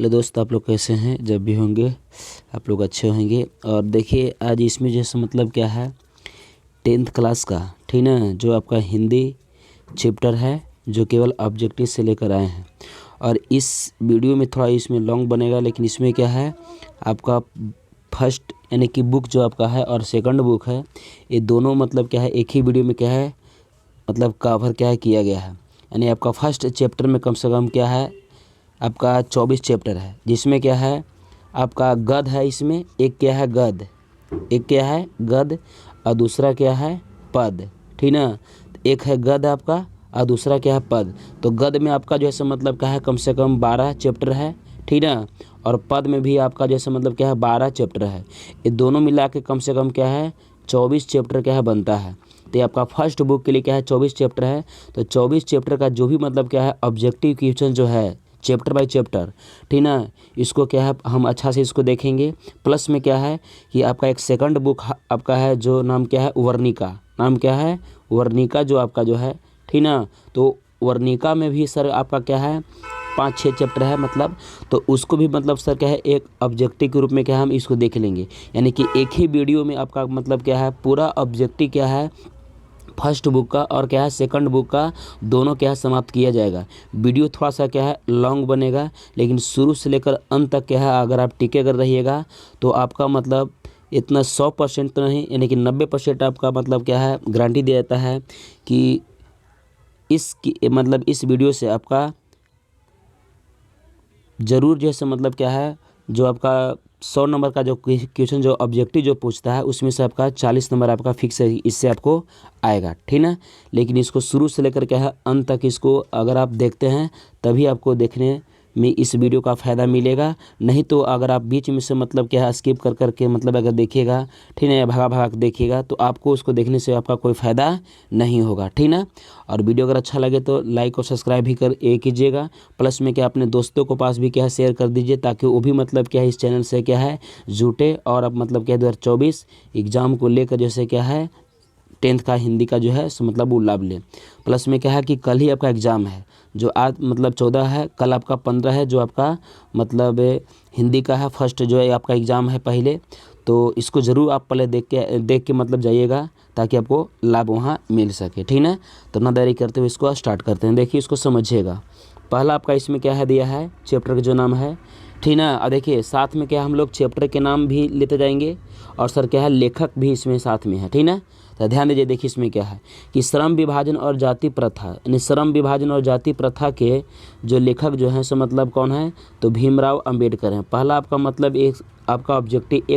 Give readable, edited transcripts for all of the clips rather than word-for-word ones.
Hello दोस्त, आप लोग कैसे हैं? जब भी होंगे आप लोग अच्छे होंगे। और देखिए आज इसमें जैसे मतलब क्या है, 10th क्लास का, ठीक ना, जो आपका हिंदी चैप्टर है जो केवल ऑब्जेक्टिव से लेकर आए हैं। और इस वीडियो में थोड़ा इसमें लॉन्ग बनेगा, लेकिन इसमें क्या है, आपका फर्स्ट यानी कि बुक जो आपका है और सेकंड बुक है, ये दोनों मतलब क्या है, एक ही वीडियो में क्या है, मतलब कवर क्या है किया गया है। यानी आपका फर्स्ट चैप्टर में कम से कम क्या है, आपका 24 चैप्टर है, जिसमें क्या है आपका गद है। इसमें एक क्या है गद, एक क्या है गद और दूसरा क्या है पद, ठीक ना। एक है गद आपका और दूसरा क्या है पद। तो गद में आपका जैसे मतलब क्या है, कम से कम 12 चैप्टर है, ठीक ना। और पद में भी आपका जैसे मतलब क्या है 12 चैप्टर है। ये दोनों मिला के कम से कम क्या है 24 चैप्टर क्या है बनता है। तो ये आपका फर्स्ट बुक के लिए क्या है 24 चैप्टर है। तो 24 चैप्टर का जो भी मतलब क्या है ऑब्जेक्टिव क्वेश्चन जो है चैप्टर बाय चैप्टर, ठीक ना, इसको क्या है हम अच्छा से इसको देखेंगे। प्लस में क्या है कि आपका एक सेकंड बुक आपका है जो नाम क्या है वर्णिका, नाम क्या है वर्णिका जो आपका जो है, ठीक ना। तो वर्णिका में भी सर आपका क्या है 5-6 चैप्टर है मतलब। तो उसको भी मतलब सर क्या है एक ऑब्जेक्टिव के रूप में क्या है हम इसको देख लेंगे। यानी कि एक ही वीडियो में आपका मतलब क्या है पूरा ऑब्जेक्टिव क्या है फर्स्ट बुक का और क्या है सेकंड बुक का दोनों क्या है समाप्त किया जाएगा। वीडियो थोड़ा सा क्या है लॉन्ग बनेगा, लेकिन शुरू से लेकर अंत तक क्या है अगर आप टिके कर रहिएगा तो आपका मतलब इतना 100% तो नहीं, यानी कि 90% आपका मतलब क्या है गारंटी दिया जाता है कि इस वीडियो से आपका ज़रूर जैसे मतलब क्या है जो आपका 100 नंबर का जो क्वेश्चन जो ऑब्जेक्टिव जो पूछता है उसमें से आपका 40 नंबर आपका फिक्स है, इससे आपको आएगा, ठीक ना। लेकिन इसको शुरू से लेकर क्या है अंत तक इसको अगर आप देखते हैं तभी आपको देखने में इस वीडियो का फ़ायदा मिलेगा। नहीं तो अगर आप बीच में से मतलब क्या है स्किप कर करके मतलब अगर देखिएगा, ठीक है, भागा भागा देखिएगा तो आपको उसको देखने से आपका कोई फ़ायदा नहीं होगा, ठीक ना। और वीडियो अगर अच्छा लगे तो लाइक और सब्सक्राइब भी कर कीजिएगा। प्लस में क्या अपने दोस्तों को पास भी क्या है शेयर कर दीजिए, ताकि वो भी मतलब क्या है इस चैनल से क्या है जुटे और अब मतलब क्या है 2024 एग्ज़ाम को लेकर जैसे क्या है 10th का हिंदी का जो है सो मतलब वो लाभ लें। प्लस में क्या है कि कल ही आपका एग्ज़ाम है, जो आज मतलब 14 है, कल आपका 15 है, जो आपका मतलब हिंदी का है फर्स्ट जो है आपका एग्ज़ाम है पहले। तो इसको ज़रूर आप पहले देख के मतलब जाइएगा ताकि आपको लाभ वहाँ मिल सके, ठीक ना। तो ना देरी करते हुए इसको स्टार्ट करते हैं। देखिए इसको समझिएगा। पहला आपका इसमें क्या है दिया है चैप्टर का जो नाम है, ठीक ना। और देखिए साथ में क्या हम लोग चैप्टर के नाम भी लेते जाएंगे और सर क्या है लेखक भी इसमें साथ में है, ठीक ना। तो ध्यान दीजिए। देखिए इसमें क्या है कि श्रम विभाजन और जाति प्रथा, यानी श्रम विभाजन और जाति प्रथा के जो लेखक जो हैं सो मतलब कौन है, तो भीमराव अंबेडकर हैं। पहला आपका मतलब एक आपका ऑब्जेक्टिव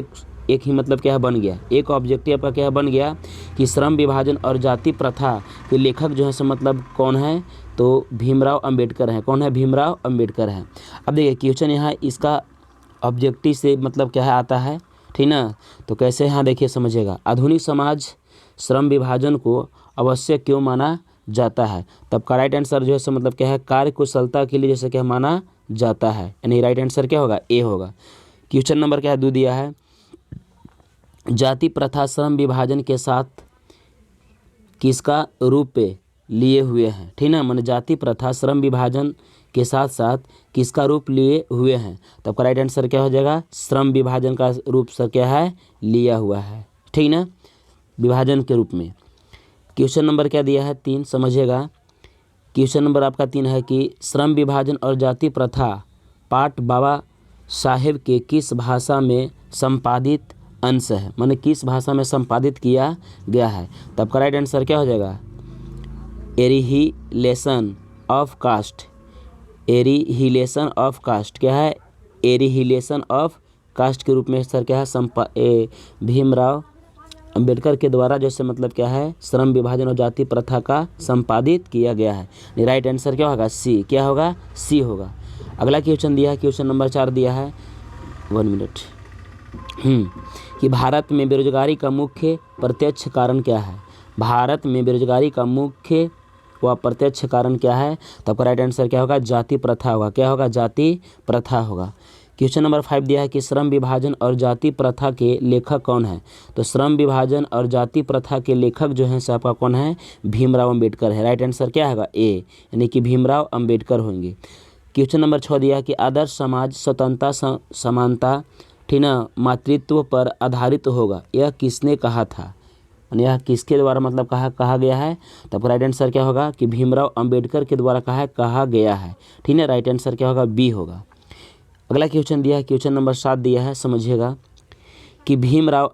एक ही मतलब क्या है बन गया, एक ऑब्जेक्टिव आपका क्या है बन गया कि श्रम विभाजन और जाति प्रथा के लेखक जो है सो मतलब कौन है, तो भीमराव अंबेडकर हैं। कौन है? भीमराव अंबेडकर हैं। अब देखिए क्वेश्चन यहाँ इसका ऑब्जेक्टिव से मतलब क्या है आता है, ठीक ना। तो कैसे यहाँ देखिए समझिएगा। आधुनिक समाज श्रम विभाजन को आवश्यक क्यों माना जाता है? तब का राइट आंसर जो है सो मतलब क्या है कार्य कुशलता के लिए जैसे क्या माना जाता है, यानी राइट आंसर क्या होगा ए होगा। क्वेश्चन नंबर क्या है 2 दिया है, जाति प्रथा श्रम विभाजन के साथ किसका रूप लिए हुए हैं, ठीक ना। माने जाति प्रथा श्रम विभाजन के साथ साथ किसका रूप लिए हुए हैं? तो आपका राइट आंसर क्या हो जाएगा श्रम विभाजन का रूप सर क्या है लिया हुआ है, ठीक ना, विभाजन के रूप में। क्वेश्चन नंबर क्या दिया है 3, समझिएगा। क्वेश्चन नंबर आपका 3 है कि श्रम विभाजन और जाति प्रथा पाठ बाबा साहेब के किस भाषा में संपादित अंश है, माने किस भाषा में संपादित किया गया है? तब का राइट आंसर क्या हो जाएगा एरिहिलेशन ऑफ कास्ट। एरिहिलेशन ऑफ कास्ट क्या है, एरिहिलेशन ऑफ कास्ट के रूप में सर क्या है भीमराव अंबेडकर के द्वारा जैसे मतलब क्या है श्रम विभाजन और जाति प्रथा का संपादित किया गया है। राइट आंसर क्या होगा सी, क्या होगा सी होगा। अगला क्वेश्चन दिया है क्वेश्चन नंबर 4 दिया है 1 मिनट कि भारत में बेरोजगारी का मुख्य प्रत्यक्ष कारण क्या है? भारत में बेरोजगारी का मुख्य व प्रत्यक्ष कारण क्या है? तो आपका राइट आंसर क्या होगा जाति प्रथा होगा। क्या होगा जाति प्रथा होगा। क्वेश्चन नंबर 5 दिया है कि श्रम विभाजन और जाति प्रथा के लेखक कौन है? तो श्रम विभाजन और जाति प्रथा के लेखक जो हैं आपका कौन है भीमराव अंबेडकर है। राइट आंसर क्या होगा ए, यानी कि भीमराव अंबेडकर होंगे। क्वेश्चन नंबर 6 दिया है कि आदर्श समाज स्वतंत्रता समानता ठीक ना मातृत्व पर आधारित होगा, यह किसने कहा था, यानी यह किसके द्वारा मतलब कहा गया है। तो आपका राइट आंसर क्या होगा कि भीमराव अंबेडकर के द्वारा कहा गया है, ठीक है। राइट आंसर क्या होगा, बी होगा। अगला क्वेश्चन दिया है, क्वेश्चन नंबर 7 दिया है, समझिएगा कि भीमराव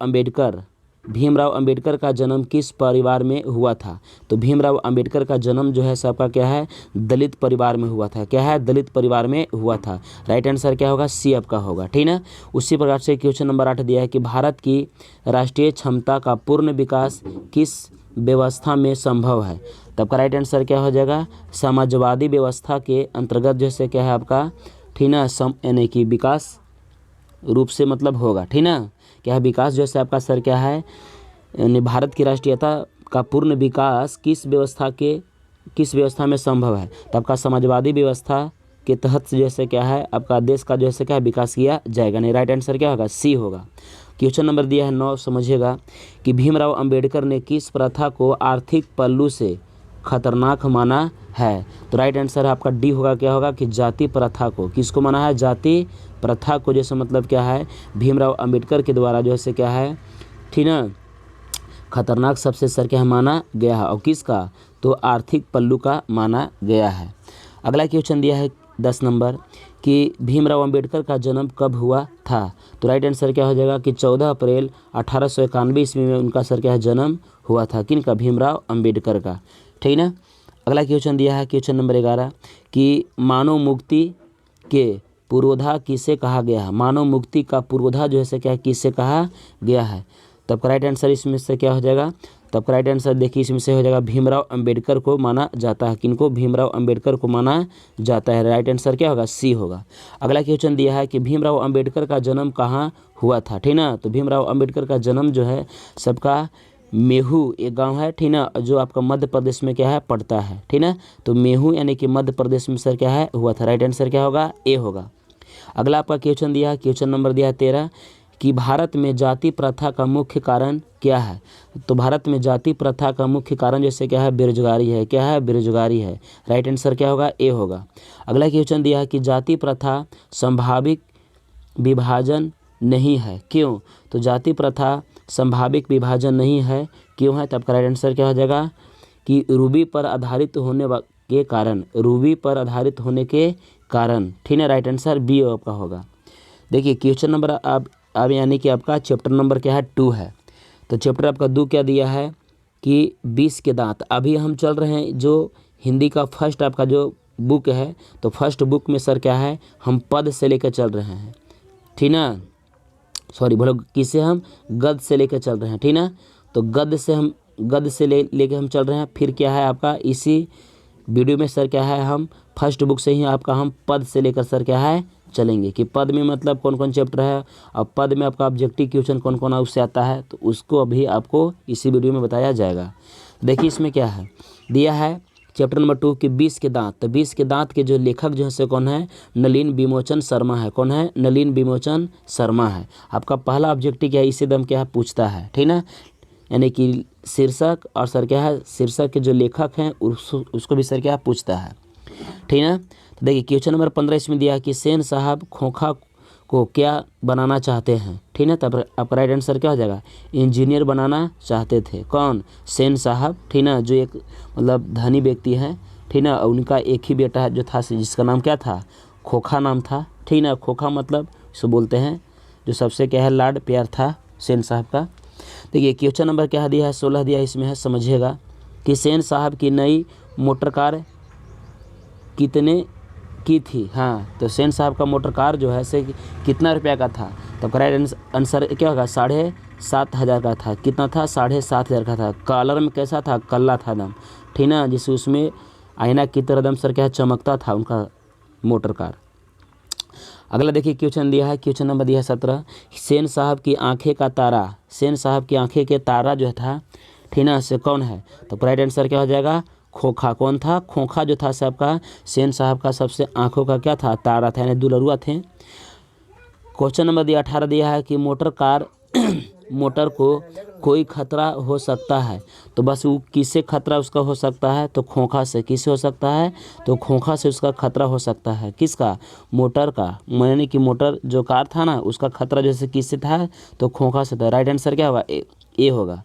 अंबेडकर का जन्म किस परिवार में हुआ था। तो भीमराव अंबेडकर का जन्म जो है सबका क्या है, दलित परिवार में हुआ था। क्या है, दलित परिवार में हुआ था। राइट आंसर क्या होगा, सी आपका होगा, ठीक है। उसी प्रकार से क्वेश्चन नंबर 8 दिया है कि भारत की राष्ट्रीय क्षमता का पूर्ण विकास किस व्यवस्था में संभव है। तब का राइट आंसर क्या हो जाएगा, समाजवादी व्यवस्था के अंतर्गत जैसे क्या है आपका, ठीक ना, यानी कि विकास रूप से मतलब होगा, ठीक ना। क्या है, विकास जैसे आपका सर क्या है, यानी भारत की राष्ट्रीयता का पूर्ण विकास किस व्यवस्था में संभव है। तो आपका समाजवादी व्यवस्था के तहत जैसे क्या है आपका देश का जैसे क्या है विकास किया जाएगा। नहीं, राइट आंसर क्या होगा, सी होगा। क्वेश्चन नंबर दिया है 9, समझिएगा कि भीमराव अंबेडकर ने किस प्रथा को आर्थिक पहलू से खतरनाक माना है। तो राइट आंसर आपका डी होगा, क्या होगा कि जाति प्रथा को, किसको माना है, जाति प्रथा को, जैसे मतलब क्या है भीमराव अंबेडकर के द्वारा जो है क्या है, ठीक ना, खतरनाक सबसे सर क्या माना गया है। और किसका, तो आर्थिक पहलू का माना गया है। अगला क्वेश्चन दिया है 10 नंबर कि भीमराव अंबेडकर का जन्म कब हुआ था। तो राइट आंसर क्या हो जाएगा कि 14 अप्रैल 1891 ईस्वी में उनका सर क्या है जन्म हुआ था। किनका, भीमराव अंबेडकर का, ठीक ना। अगला क्वेश्चन दिया है क्वेश्चन नंबर 11 कि मानव मुक्ति के पूर्वोधा किसे कहा गया है। मानव मुक्ति का पूर्वोधा जो है क्या किसे कहा गया है। तब का राइट आंसर इसमें से क्या हो जाएगा, तब का राइट आंसर देखिए इसमें से हो जाएगा भीमराव अंबेडकर को माना जाता है। किनको, भीमराव अंबेडकर को माना जाता है। राइट आंसर क्या होगा, सी होगा। अगला क्वेश्चन दिया है कि भीमराव अंबेडकर का जन्म कहाँ हुआ था, ठीक ना। तो भीमराव अंबेडकर का जन्म जो है सबका मेहू एक गांव है, ठीक ना, जो आपका मध्य प्रदेश में क्या है पड़ता है, ठीक ना। तो मेहू यानी कि मध्य प्रदेश में सर क्या है हुआ था। राइट आंसर क्या होगा, ए होगा। अगला आपका क्वेश्चन दिया है, क्वेश्चन नंबर दिया है 13 कि भारत में जाति प्रथा का मुख्य कारण क्या है। तो भारत में जाति प्रथा का मुख्य कारण जैसे क्या है, बेरोजगारी है। क्या है, बेरोजगारी है। राइट आंसर क्या होगा, ए होगा। अगला क्वेश्चन दिया है कि जाति प्रथा संभावित विभाजन नहीं है, क्यों। तो जाति प्रथा संभावित विभाजन नहीं है, क्यों है। तब का राइट आंसर क्या हो जाएगा कि रूढ़ि पर आधारित होने के कारण, रूढ़ि पर आधारित होने के कारण, ठीक है। राइट आंसर बी आपका होगा। देखिए क्वेश्चन नंबर अब यानी कि आपका चैप्टर नंबर क्या है 2 है। तो चैप्टर आपका 2 क्या दिया है कि 20 के दांत। अभी हम चल रहे हैं जो हिंदी का फर्स्ट आपका जो बुक है, तो फर्स्ट बुक में सर क्या है हम पद से लेकर चल रहे हैं, ठीक ना। सॉरी बोलो, किसे हम गद से लेकर चल रहे हैं, ठीक ना। तो गद से लेके हम चल रहे हैं। फिर क्या है आपका इसी वीडियो में सर क्या है हम फर्स्ट बुक से ही आपका हम पद से लेकर सर क्या है चलेंगे कि पद में मतलब कौन कौन चैप्टर है और पद में आपका ऑब्जेक्टिव क्वेश्चन कौन कौन उससे आता है, तो उसको अभी आपको इसी वीडियो में बताया जाएगा। देखिए इसमें क्या है दिया है चैप्टर नंबर 2 कि 20 के दांत। तो 20 के दांत के जो लेखक जो है से कौन है, नलिन विमोचन शर्मा है। कौन है, नलिन विमोचन शर्मा है। आपका पहला ऑब्जेक्टिव क्या है, इसी दम क्या है पूछता है, ठीक ना, यानी कि शीर्षक और सर क्या है शीर्षक के जो लेखक हैं उसको भी सर क्या पूछता है, ठीक ना। तो देखिए क्वेश्चन नंबर 15 इसमें दिया कि सेन साहब खोखा को क्या बनाना चाहते हैं, ठीक है। तब आपका राइट आंसर क्या हो जाएगा, इंजीनियर बनाना चाहते थे। कौन, सेन साहब, ठीक ना, जो एक मतलब धनी व्यक्ति हैं, ठीक ना। उनका एक ही बेटा जो था जिसका नाम क्या था, खोखा नाम था, ठीक ना। खोखा मतलब इसको बोलते हैं जो सबसे क्या है लाड प्यार था सेन साहब का। देखिए क्वेश्चन नंबर क्या दिया है 16 दिया इसमें है, समझिएगा कि सेन साहब की नई मोटर कार कितने की थी। हाँ, तो सेन साहब का मोटर कार जो है से कितना रुपया का था। तो राइट आंसर क्या होगा, 7,500 का था। कितना था, 7,500 का था। कलर में कैसा था, कल्ला था दम, ठीक ना, जिससे उसमें आईना की तरह दम सर क्या चमकता था उनका मोटर कार। अगला देखिए क्वेश्चन दिया है, क्वेश्चन नंबर दिया है 17 सेन साहब की आंखें का तारा, सेन साहब की आंखें के तारा जो था, ठीक ना, से कौन है। तो राइट आंसर क्या हो जाएगा, खोखा। कौन था, खोखा जो था साहब का सेन साहब का सबसे आंखों का क्या था, तारा था, यानी दुलरुआ थे। क्वेश्चन नंबर दिया 18 दिया है कि मोटर कार मोटर को कोई खतरा हो सकता है, तो बस वो किससे खतरा उसका हो सकता है, तो खोखा से। किससे हो सकता है, तो खोखा से उसका खतरा हो सकता है। किसका, मोटर का, यानी कि मोटर जो कार था ना उसका खतरा जैसे किससे था, तो खोखा से था। राइट आंसर क्या होगा, ए होगा।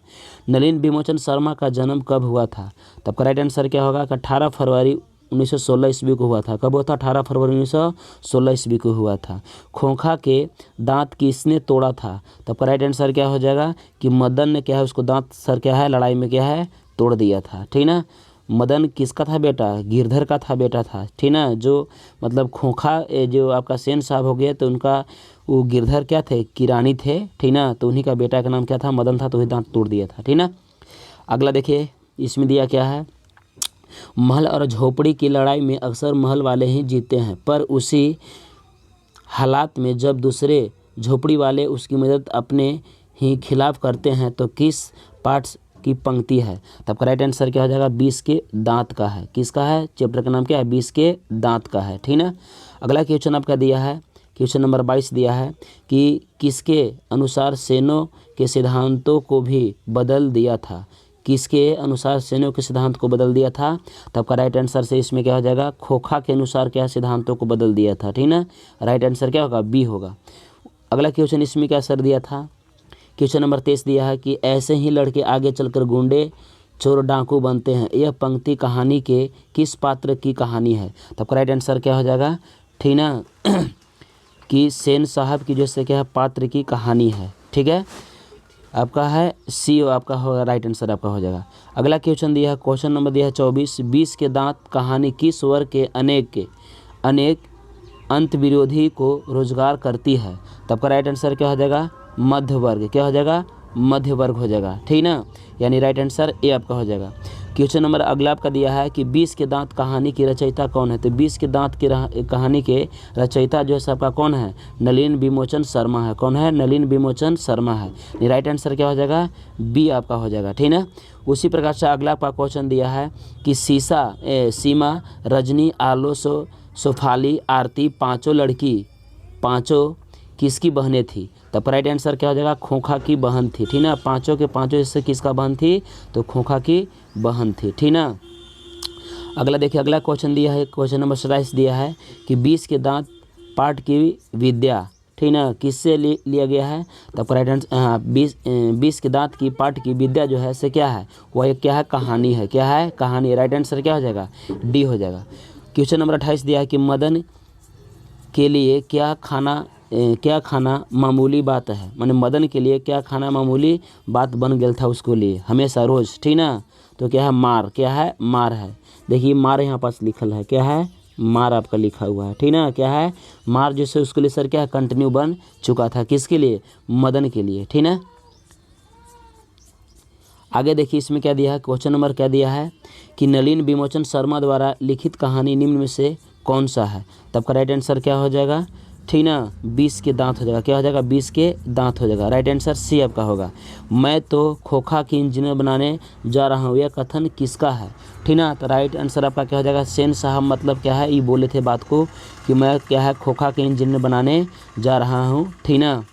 नलिन विमोचन शर्मा का जन्म कब हुआ था, तब का राइट आंसर क्या होगा, 18 फरवरी 1916 ईस्वी को हुआ था। कब हुआ था, 18 फरवरी 1916 ईस्वी को हुआ था। खोखा के दांत किसने तोड़ा था, तब का राइट आंसर क्या हो जाएगा कि मदन ने क्या है उसको दांत सर क्या है लड़ाई में क्या है तोड़ दिया था। ठीक ना, मदन किसका था बेटा, गिरधर का था बेटा था। ठीक ना, जो मतलब खोखा जो आपका सेन साहब हो गए तो उनका वो गिरधर क्या थे, किरानी थे। ठीक ना, तो उन्हीं का बेटा का नाम क्या था, मदन था, तो वही दांत तोड़ दिया था। ठीक ना, अगला देखिए इसमें दिया क्या है, महल और झोपड़ी की लड़ाई में अक्सर महल वाले ही जीतते हैं, पर उसी हालात में जब दूसरे झोपड़ी वाले उसकी मदद अपने ही खिलाफ करते हैं तो किस पाठ की पंक्ति है, तब का राइट आंसर क्या हो जाएगा, 20 के दांत का है। किसका है, चैप्टर का नाम क्या है, 20 के दांत का है। ठीक ना, अगला क्वेश्चन आपका दिया है, क्वेश्चन नंबर 22 दिया है कि किसके अनुसार सेनों के सिद्धांतों को भी बदल दिया था। किसके अनुसार सेनों के सिद्धांत को बदल दिया था, तब का राइट आंसर से इसमें क्या हो जाएगा, खोखा के अनुसार क्या सिद्धांतों को बदल दिया था। ठीक ना, राइट आंसर क्या होगा, बी होगा। अगला क्वेश्चन इसमें क्या सर दिया था, क्वेश्चन नंबर 23 दिया है कि ऐसे ही लड़के आगे चलकर गुंडे चोर डाकू बनते हैं, यह पंक्ति कहानी के किस पात्र की कहानी है, तब का राइट आंसर क्या हो जाएगा, ठीक ना कि सेन साहब की जैसे क्या है पात्र की कहानी है। ठीक है, आपका है सी आपका होगा राइट आंसर आपका हो जाएगा। अगला क्वेश्चन दिया है, क्वेश्चन नंबर दिया है 24, 20 के दांत कहानी किस वर्ग के अनेक अंत विरोधी को रोजगार करती है, तब का राइट आंसर क्या हो जाएगा, मध्य वर्ग। क्या हो जाएगा, मध्य वर्ग हो जाएगा। ठीक ना, यानी राइट आंसर ए आपका हो जाएगा। क्वेश्चन नंबर अगला आपका दिया है कि 20 के दांत कहानी की रचयिता कौन है, तो 20 के दांत की कहानी के रचयिता जो है सबका कौन है, नलिन विमोचन शर्मा है। कौन है, नलिन विमोचन शर्मा है। राइट आंसर क्या हो जाएगा, बी आपका हो जाएगा। ठीक ना, उसी प्रकार से अगला आपका क्वेश्चन दिया है कि सीमा, रजनी, आलो, सोफाली, आरती पाँचों किसकी बहनें थी, तब राइट आंसर क्या हो जाएगा, खोखा की बहन थी। ठीक ना, पाँचों के पाँचों इससे किसका बहन थी, तो खोखा की बहन थी। ठीक ना, अगला देखिए, अगला क्वेश्चन दिया है, क्वेश्चन नंबर 27 दिया है कि 20 के दांत पाठ की विद्या, ठीक ना, किससे लिया गया है, तब राइट आंसर हाँ 20 के दांत की पाठ की विद्या जो है से क्या है, वह एक क्या है, कहानी है। क्या है, कहानी। राइट आंसर क्या हो जाएगा, डी हो जाएगा। क्वेश्चन नंबर 28 दिया है कि मदन के लिए क्या खाना मामूली बात है, माने मदन के लिए क्या खाना मामूली बात बन गया था उसको लिए हमेशा रोज। ठीक ना, तो क्या है, मार। क्या है, मार है। देखिए मार यहाँ पास लिखल है, क्या है, मार आपका लिखा हुआ है। ठीक ना, क्या है, मार जैसे उसके लिए सर क्या है, कंटिन्यू बन चुका था। किसके लिए, मदन के लिए। ठीक ना, आगे देखिए इसमें क्या दिया है, क्वेश्चन नंबर क्या दिया है कि नलिन विमोचन शर्मा द्वारा लिखित कहानी निम्न में से कौन सा है, तब का राइट आंसर क्या हो जाएगा, ठीक ना, 20 के दांत हो जाएगा। क्या हो जाएगा, 20 के दांत हो जाएगा। राइट आंसर सी आपका होगा। मैं तो खोखा की इंजीनियर बनाने जा रहा हूँ, यह कथन किसका है। ठीक ना, तो राइट आंसर आपका क्या हो जाएगा, सेन साहब मतलब क्या है, ये बोले थे बात को कि मैं क्या है खोखा के इंजीनियर बनाने जा रहा हूँ। ठीक ना,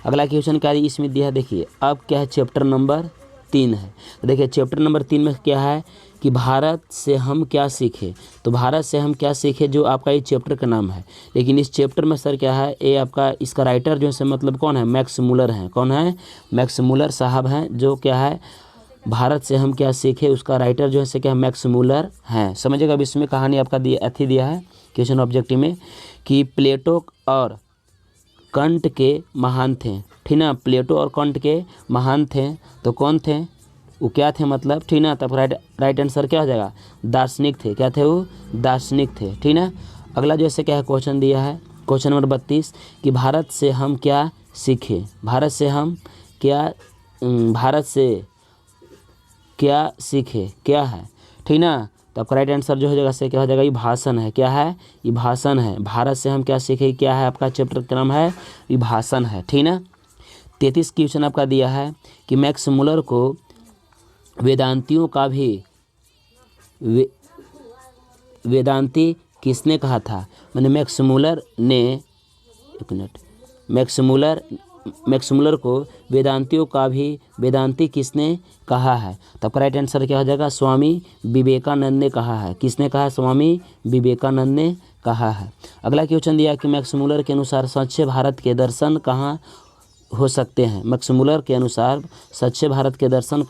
अगला क्वेश्चन क्या इसमें दिया है, देखिए अब क्या है, चैप्टर नंबर 3 है। तो देखिए चैप्टर नंबर 3 में क्या है कि भारत से हम क्या सीखे, तो भारत से हम क्या सीखे जो आपका ये चैप्टर का नाम है। लेकिन इस चैप्टर में सर क्या है, ये आपका इसका राइटर जो है मतलब कौन है, मैक्स मुलर हैं। कौन है, मैक्स मुलर साहब हैं, जो क्या है भारत से हम क्या सीखे उसका राइटर जो है क्या है, मैक्स मुलर हैं। समझिएगा। अब इसमें कहानी आपका दिया है क्वेश्चन ऑब्जेक्टिव में कि प्लेटो और कंट के महान थे। ठीक ना, प्लेटो और कंट के महान थे, तो कौन थे, वो क्या थे मतलब। ठीक ना, तब राइट आंसर क्या हो जाएगा, दार्शनिक थे। क्या थे वो, दार्शनिक थे। ठीक ना, अगला जैसे क्या है क्वेश्चन दिया है, क्वेश्चन नंबर 32 कि भारत से हम क्या सीखे, भारत से क्या सीखे क्या है। ठीक ना, तो आपका राइट आंसर जो हो जाएगा से क्या हो जाएगा, ये भाषण है। क्या है, ये भाषण है। भारत से हम क्या सीखे, क्या है आपका चैप्टर का नाम है, ये भाषण है। ठीक ना, 33 क्वेश्चन आपका दिया है कि मैक्स मुलर को वेदांतियों का भी वेदांती किसने कहा था। मैंने मैक्स मुलर मैक्समुलर को वेदांतियों का भी वेदांती किसने कहा है? तब का राइट आंसर क्या हो जाएगा? स्वामी विवेकानंद ने कहा है। किसने कहा है? स्वामी विवेकानंद ने कहा है। अगला क्वेश्चन दिया कि मैक्समुलर के अनुसार स्वच्छ भारत के दर्शन कहाँ हो सकते हैं? मैक्समुलर के अनुसार स्वच्छ भारत के दर्शन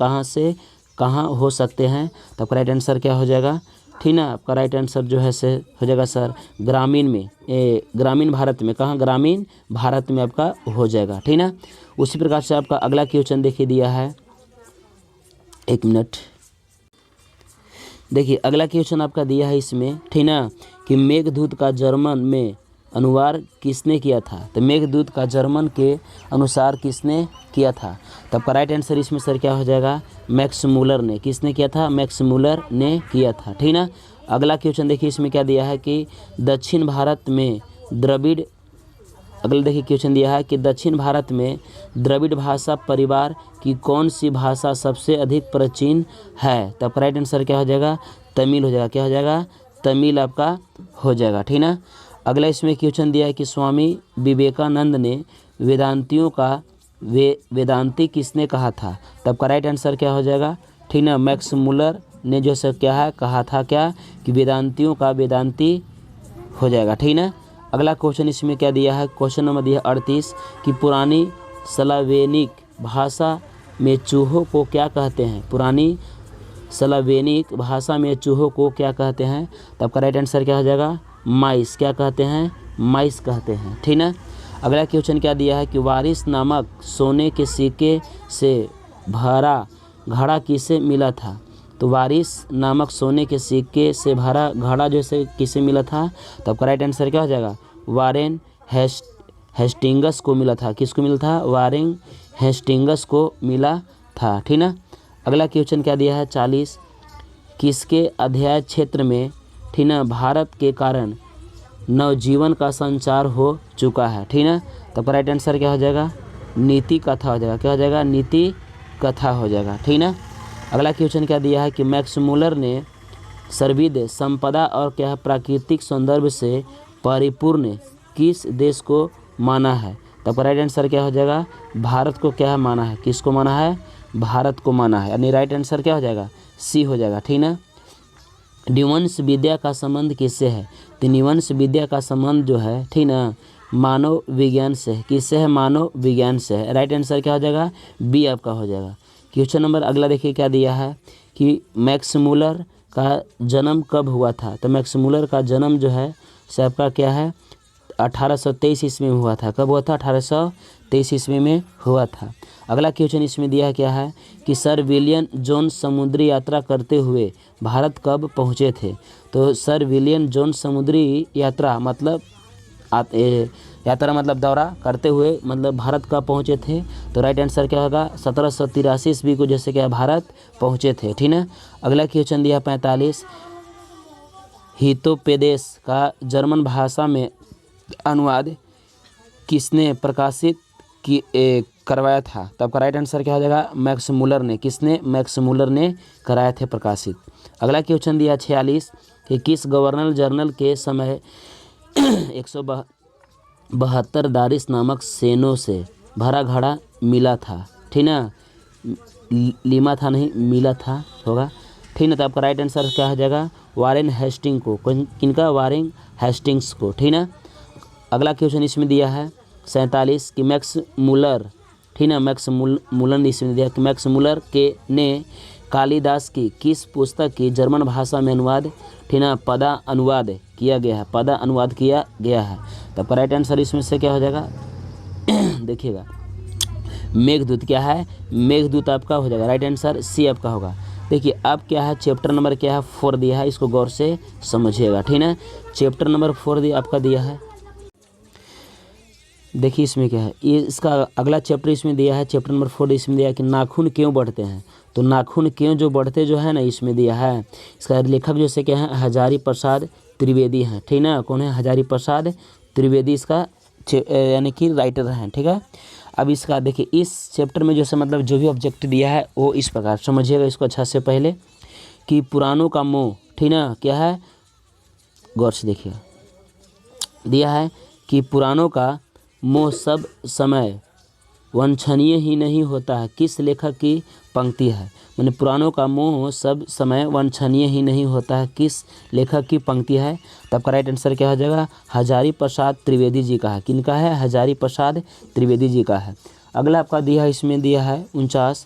कहाँ हो सकते हैं? तो आपका राइट आंसर क्या हो जाएगा? ठीक ना, आपका राइट आंसर जो है से हो जाएगा सर ग्रामीण में, ग्रामीण भारत में। कहाँ? ग्रामीण भारत में आपका हो जाएगा। ठीक ना। उसी प्रकार से आपका अगला क्वेश्चन देखिए दिया है, एक मिनट देखिए अगला क्वेश्चन आपका दिया है इसमें, ठीक ना, कि मेघदूत का जर्मन में अनुवाद किसने किया था? तो मेघदूत का जर्मन के अनुसार किसने किया था? तब का राइट आंसर इसमें सर क्या हो जाएगा? मैक्समुलर ने। किसने किया था? मैक्समुलर ने किया था। ठीक ना। अगला क्वेश्चन देखिए इसमें क्या दिया है कि दक्षिण भारत में द्रविड़, अगला देखिए क्वेश्चन दिया है कि दक्षिण भारत में द्रविड़ भाषा परिवार की कौन सी भाषा सबसे अधिक प्राचीन है? तब का राइट आंसर क्या हो जाएगा? तमिल हो जाएगा। क्या हो जाएगा? तमिल आपका हो जाएगा। ठीक ना। अगला इसमें क्वेश्चन दिया है कि स्वामी विवेकानंद ने वेदांतियों का वेदांती किसने कहा था? तब का राइट आंसर क्या हो जाएगा? ठीक ना, मैक्समुलर ने जो है क्या है कहा था, क्या कि वेदांतियों का वेदांती हो जाएगा। ठीक ना। अगला क्वेश्चन इसमें क्या दिया है? क्वेश्चन नंबर दिया 38 कि पुरानी स्लोवेनिक भाषा में चूहों को क्या कहते हैं? पुरानी स्लोवेनिक भाषा में चूहों को क्या कहते हैं? तब का राइट आंसर क्या हो जाएगा? माइस। क्या कहते हैं? माइस कहते हैं। ठीक ना। अगला क्वेश्चन क्या दिया है कि वारिस नामक सोने के सिक्के से भरा घड़ा किसे मिला था? तो वारिस नामक सोने के सिक्के से भरा घड़ा जो है किसे मिला था? तो आपका राइट आंसर क्या हो जाएगा? वारेन हेस्टिंगस को मिला था। किसको मिला था? वारेन हेस्टिंगस को मिला था। ठीक ना। अगला क्वेश्चन क्या दिया है 40 किसके अध्ययन क्षेत्र में, ठीक ना, भारत के कारण नवजीवन का संचार हो चुका है? ठीक ना। तो आपका राइट आंसर क्या हो जाएगा? नीति कथा हो जाएगा। क्या हो जाएगा? नीति कथा हो जाएगा। ठीक ना। अगला क्वेश्चन क्या दिया है कि मैक्समुलर ने सर्वविद संपदा और क्या है प्राकृतिक सौंदर्य से परिपूर्ण किस देश को माना है? तो आपका राइट आंसर क्या हो जाएगा? भारत को क्या है माना है? किसको माना है? भारत को माना है। यानी राइट आंसर क्या हो जाएगा? सी हो जाएगा। ठीक ना। निवंश विद्या का संबंध किससे है? तो निवंश विद्या का संबंध जो है, ठीक ना, मानव विज्ञान से है। किससे है? मानव विज्ञान से है। राइट आंसर क्या हो जाएगा? बी आपका हो जाएगा। क्वेश्चन नंबर अगला देखिए क्या दिया है कि मैक्समुलर का जन्म कब हुआ था? तो मैक्समुलर का जन्म जो है से आपका क्या है? 1823 ईस्वी में हुआ था। कब हुआ था? 1823 ईस्वी में हुआ था। अगला क्वेश्चन इसमें दिया क्या है कि सर विलियम जोन्स समुद्री यात्रा करते हुए भारत कब पहुँचे थे? तो सर विलियम जोन्स समुद्री यात्रा मतलब यात्रा मतलब दौरा करते हुए मतलब भारत कब पहुँचे थे? तो राइट आंसर क्या होगा? 1783 ईस्वी को जैसे क्या भारत पहुँचे थे। ठीक ना। अगला क्वेश्चन दिया 45 हितोपेदेश का जर्मन भाषा में अनुवाद किसने प्रकाशित करवाया था? तब का राइट आंसर क्या हो जाएगा? मैक्समुलर ने। किसने? मैक्समुलर ने कराए थे प्रकाशित। अगला क्वेश्चन दिया 46 कि किस गवर्नर जनरल के समय 172 दारिस नामक सेनों से भरा घड़ा मिला था? ठीक ना, लीमा था नहीं, मिला था होगा। ठीक ना। तो आपका राइट आंसर क्या हो जाएगा? वारेन हेस्टिंग को। किनका? वारेन हेस्टिंग्स को। ठीक ना। अगला क्वेश्चन इसमें दिया है 47 कि मैक्समुलर, ठीक ना, मैक्समुलर ने इसमें दिया कि मैक्समुलर के ने कालिदास की किस पुस्तक की जर्मन भाषा में अनुवाद, ठीक ना, पदा अनुवाद किया गया है? पदा अनुवाद किया गया है। तो आपका राइट आंसर इसमें से क्या हो जाएगा? देखिएगा मेघदूत। क्या है? मेघदूत आपका हो जाएगा। राइट आंसर सी आपका होगा। देखिए अब क्या है, चैप्टर नंबर क्या है 4 दिया है, इसको गौर से समझिएगा। ठीक है। चैप्टर नंबर 4 आपका दिया है। देखिए इसमें क्या है, ये इसका अगला चैप्टर इसमें दिया है, चैप्टर नंबर 4 इसमें दिया है कि नाखून क्यों बढ़ते हैं? तो नाखून क्यों जो बढ़ते जो है ना, इसमें दिया है। इसका लेखक जैसे क्या है? हजारी प्रसाद त्रिवेदी हैं। ठीक ना। कौन है? हजारी प्रसाद त्रिवेदी इसका यानी कि राइटर हैं। ठीक है। अब इसका देखिए इस चैप्टर में जैसे मतलब जो भी ऑब्जेक्ट दिया है वो इस प्रकार समझिएगा इसको अच्छा से। पहले कि पुरानों का मोह, ठीक ना, क्या है? गौर से देखिएगा, दिया है कि पुरानों का मोह सब समय वांछनीय ही नहीं होता है किस लेखक की पंक्ति है। मैंने पुराणों का मोह सब समय वांछनीय ही नहीं होता है किस लेखक की पंक्ति है। तब का राइट आंसर क्या हो जाएगा, हजारी प्रसाद त्रिवेदी जी का है। किनका है, हजारी प्रसाद त्रिवेदी जी का है। अगला आपका दिया है, इसमें दिया है 49,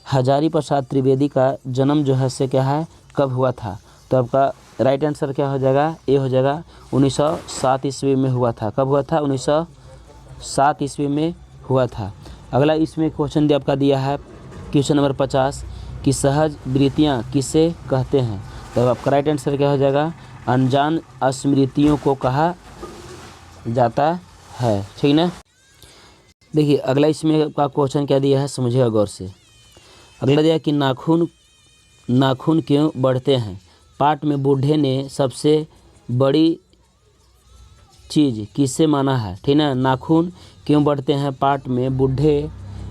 हजारी प्रसाद त्रिवेदी का जन्म जो है से क्या है, कब हुआ था। तो आपका राइट आंसर क्या हो जाएगा, ए हो जाएगा 1907 ईस्वी में हुआ था। कब हुआ था, 1907 ईस्वी में हुआ था। अगला इसमें क्वेश्चन दिया आपका दिया है क्वेश्चन नंबर 50 कि सहज वृत्तियाँ किसे कहते हैं। तो आपका राइट आंसर क्या हो जाएगा, अनजान स्मृतियों को कहा जाता है। ठीक ना। देखिए अगला इसमें का क्वेश्चन क्या दिया है, समझिएगा गौर से। अगला दिया कि नाखून क्यों बढ़ते हैं। पाठ में बूढ़े ने सबसे बड़ी चीज़ किसे माना है। ठीक ना, नाखून क्यों बढ़ते हैं, पाठ में बूढ़े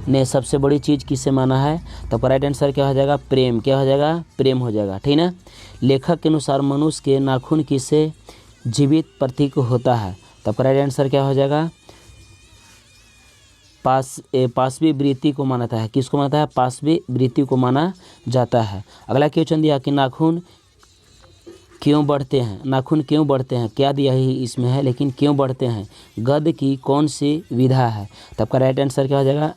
ने सबसे बड़ी चीज़ किसे माना है। तो राइट आंसर क्या हो जाएगा, प्रेम। क्या हो जाएगा, प्रेम हो जाएगा। ठीक ना। लेखक के अनुसार मनुष्य के नाखून किसे जीवित प्रतीक होता है। तो राइट आंसर क्या हो जाएगा, पाशवी वृत्ति को माना है। किसको माना है, पाशवी वृत्ति को माना जाता है। अगला क्वेश्चन दिया कि नाखून क्यों बढ़ते हैं। नाखून क्यों बढ़ते हैं, क्या दिया ही इसमें है, लेकिन क्यों बढ़ते हैं गद्य की कौन सी विधा है। तब का राइट आंसर क्या हो जाएगा,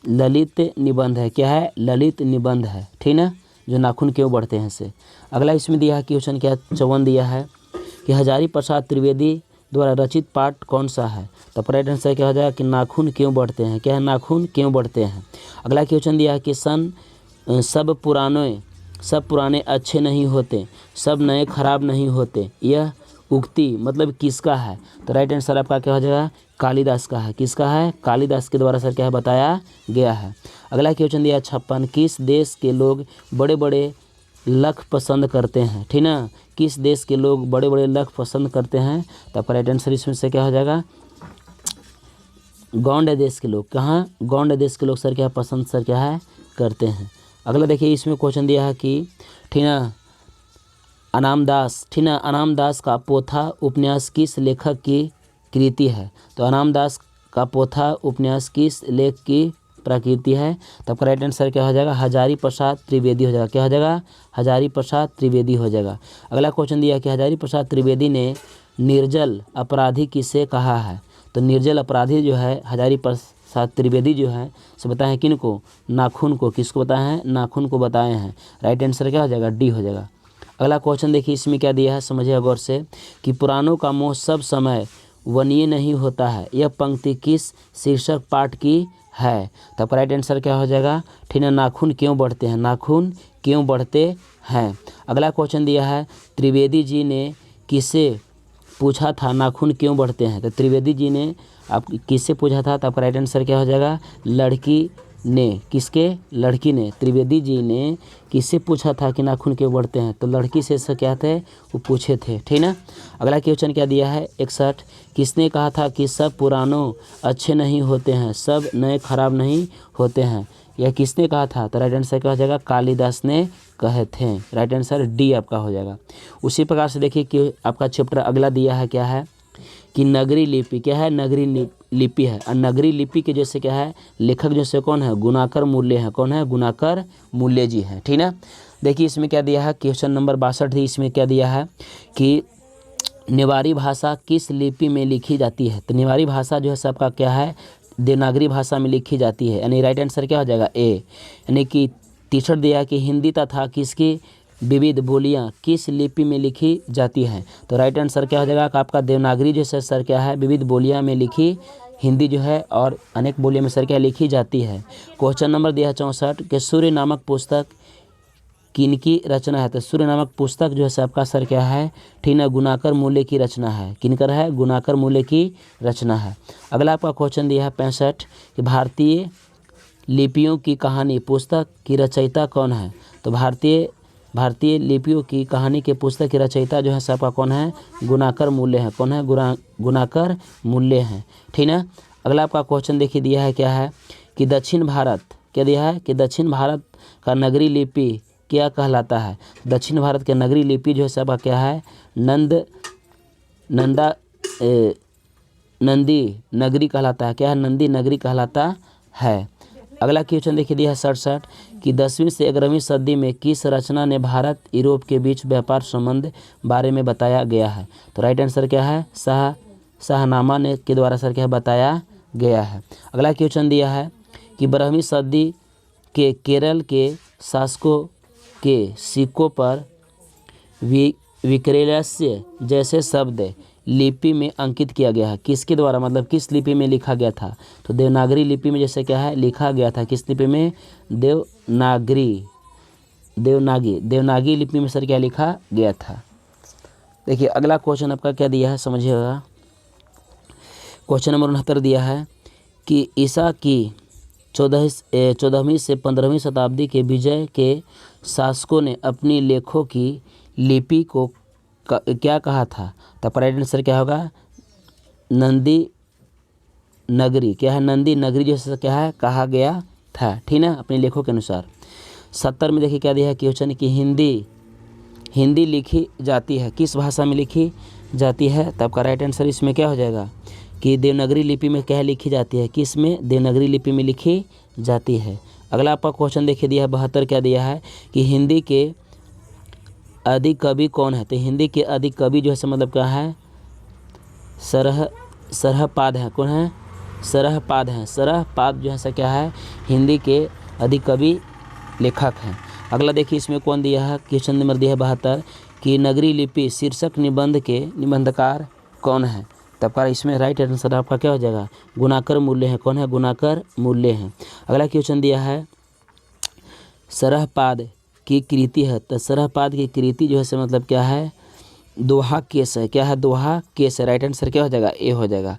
ललित निबंध है। क्या है, ललित निबंध है। ठीक ना, जो नाखून क्यों बढ़ते हैं से। अगला इसमें दिया है क्वेश्चन क्या 54 दिया है कि हजारी प्रसाद त्रिवेदी द्वारा रचित पाठ कौन सा है। तो राइट आंसर क्या हो जाएगा कि नाखून क्यों बढ़ते हैं। क्या है, नाखून क्यों बढ़ते हैं। अगला क्वेश्चन दिया है कि सब पुराने अच्छे नहीं होते, सब नए खराब नहीं होते, यह उक्ति मतलब किसका है। तो राइट आंसर आपका क्या हो जाएगा, कालिदास का है। किसका है, कालिदास के द्वारा सर क्या है बताया गया है। अगला क्वेश्चन दिया 56, किस देश के लोग बड़े बड़े लख पसंद करते हैं। ठीक ना, किस देश के लोग बड़े बड़े लख पसंद करते हैं। तो आपका राइट आंसर इसमें से क्या हो जाएगा, गौंड देश के लोग। कहाँ, गौंड देश के लोग सर क्या पसंद सर क्या है करते हैं। अगला देखिए इसमें क्वेश्चन दिया है कि ठीक ना, अनामदास। ठीक ना, अनामदास का पोथा उपन्यास किस लेखक की कृति है। तो अनामदास का पोथा उपन्यास किस लेख की प्रकृति है। तब का राइट आंसर क्या हो जाएगा, हजारी प्रसाद त्रिवेदी हो जाएगा। क्या हो जाएगा, हजारी प्रसाद त्रिवेदी हो जाएगा। अगला क्वेश्चन दिया कि हजारी प्रसाद त्रिवेदी ने निर्जल अपराधी किसे कहा है। तो निर्जल अपराधी जो है हजारी प्रसाद त्रिवेदी जो है से बताए हैं किनको, नाखून को। किसको बताए हैं, नाखून को बताए हैं। राइट आंसर क्या हो जाएगा, डी हो जाएगा। अगला क्वेश्चन देखिए इसमें क्या दिया है, समझिए गौर से कि पुराणों का मोह सब समय वनीय नहीं होता है, यह पंक्ति किस शीर्षक पाठ की है। तो आपका राइट आंसर क्या हो जाएगा, ठीक है, नाखून क्यों बढ़ते हैं, नाखून क्यों बढ़ते हैं। अगला क्वेश्चन दिया है त्रिवेदी जी ने किससे पूछा था नाखून क्यों बढ़ते हैं। तो त्रिवेदी जी ने आप किससे पूछा था। तो आपका राइट आंसर क्या हो जाएगा, लड़की ने। किसके, लड़की ने। त्रिवेदी जी ने किससे पूछा था कि नाखून क्यों बढ़ते हैं। तो लड़की से क्या थे, वो पूछे थे। ठीक ना। अगला क्वेश्चन क्या दिया है 61, किसने कहा था कि सब पुरानों अच्छे नहीं होते हैं, सब नए खराब नहीं होते हैं, यह किसने कहा था। तो राइट आंसर क्या हो जाएगा, कालिदास ने कहे थे। राइट आंसर डी आपका हो जाएगा। उसी प्रकार से देखिए कि आपका चैप्टर अगला दिया है क्या है कि नगरी लिपि। क्या है, नगरी लिपि है। और नगरी लिपि के जैसे क्या है लेखक जैसे कौन है, गुणाकर मूल्य है। कौन है, गुणाकर मूल्य जी है। ठीक ना। देखिए इसमें क्या दिया है, क्वेश्चन नंबर 62 इसमें क्या दिया है कि नेवारी भाषा किस लिपि में लिखी जाती है। तो नेवारी भाषा जो है सबका क्या है, देवनागरी भाषा में लिखी जाती है। यानी राइट आंसर क्या हो जाएगा, ए। यानी कि तीसरा दिया कि हिंदी तथा किसकी विविध बोलियां किस लिपि में लिखी जाती हैं। तो राइट आंसर क्या हो जाएगा कि आपका देवनागरी जो है सर क्या है, विविध बोलियां में लिखी हिंदी जो है और अनेक बोलियों में सर क्या लिखी जाती है। क्वेश्चन नंबर दिया है 64 कि सूर्य नामक पुस्तक किनकी रचना है। तो सूर्य नामक पुस्तक जो है सबका सर क्या है, ठीक है, गुणाकर मूल्य की रचना है। किनकर है, गुणाकर मूल्य की रचना है। अगला आपका क्वेश्चन दिया है 65 कि भारतीय लिपियों की कहानी पुस्तक की रचयिता कौन है। तो भारतीय लिपियों की कहानी के पुस्तक की रचयिता जो है सबका कौन है, गुणाकर मूल्य है। कौन है, गुणाकर मूल्य है। ठीक है। अगला आपका क्वेश्चन देखिए दिया है क्या है कि दक्षिण भारत, क्या दिया है कि दक्षिण भारत का नगरी लिपि क्या कहलाता है। दक्षिण भारत के नगरी लिपि जो है सबका क्या है, नंदी नगरी कहलाता है। क्या है? नंदी नगरी कहलाता है। अगला क्वेश्चन देखिए दिया है 67 कि 10वीं से 11वीं सदी में किस रचना ने भारत यूरोप के बीच व्यापार संबंध बारे में बताया गया है? तो राइट आंसर क्या है? शाहनामा ने के द्वारा सर क्या बताया गया है। अगला क्वेश्चन दिया है कि 12वीं सदी के केरल के शासकों के सिक्कों पर विक्रयस्य जैसे शब्द लिपि में अंकित किया गया है। किसके द्वारा, मतलब किस लिपि में लिखा गया था? तो देवनागरी लिपि में जैसे क्या है लिखा गया था। किस लिपि में? देवनागरी लिपि में सर क्या लिखा गया था। देखिए अगला क्वेश्चन आपका क्या दिया है समझिएगा। क्वेश्चन नंबर 69 दिया है कि ईसा की 14वीं से 15वीं शताब्दी के विजय के शासकों ने अपनी लेखों की लिपि को क्या कहा था? तो राइट आंसर क्या होगा? नंदी नगरी। क्या है? नंदी नगरी जैसे क्या है कहा गया था, ठीक ना, अपने लेखों के अनुसार। 70 में देखिए क्या दिया है क्वेश्चन कि हिंदी लिखी जाती है, किस भाषा में लिखी जाती है? तब का राइट आंसर इसमें क्या हो जाएगा कि देवनागरी लिपि में क्या लिखी जाती है? किस में? देवनागरी लिपि में लिखी जाती है। अगला आपका क्वेश्चन देखिए दिया है 72 क्या दिया है कि हिंदी के आदि कवि कौन है? तो हिंदी के आदि कवि जो है मतलब क्या है? सरहपाद है। कौन है? सरहपाद है। सरहपाद जो है क्या है हिंदी के आदि कवि लेखक हैं। अगला देखिए इसमें कौन दिया है क्वेश्चन नंबर दिया है 72 कि नगरी लिपि शीर्षक निबंध के निबंधकार कौन है? तब का इसमें राइट आंसर आपका क्या हो जाएगा? गुणाकर मूल्य है। कौन है? गुणाकर मूल्य है। अगला क्वेश्चन दिया है सरहपाद की कृति है। तो सरहपाद की कृति जो है मतलब क्या है? दोहा केस है। क्या है? दोहा केस है। राइट आंसर क्या हो जाएगा? ए हो जाएगा।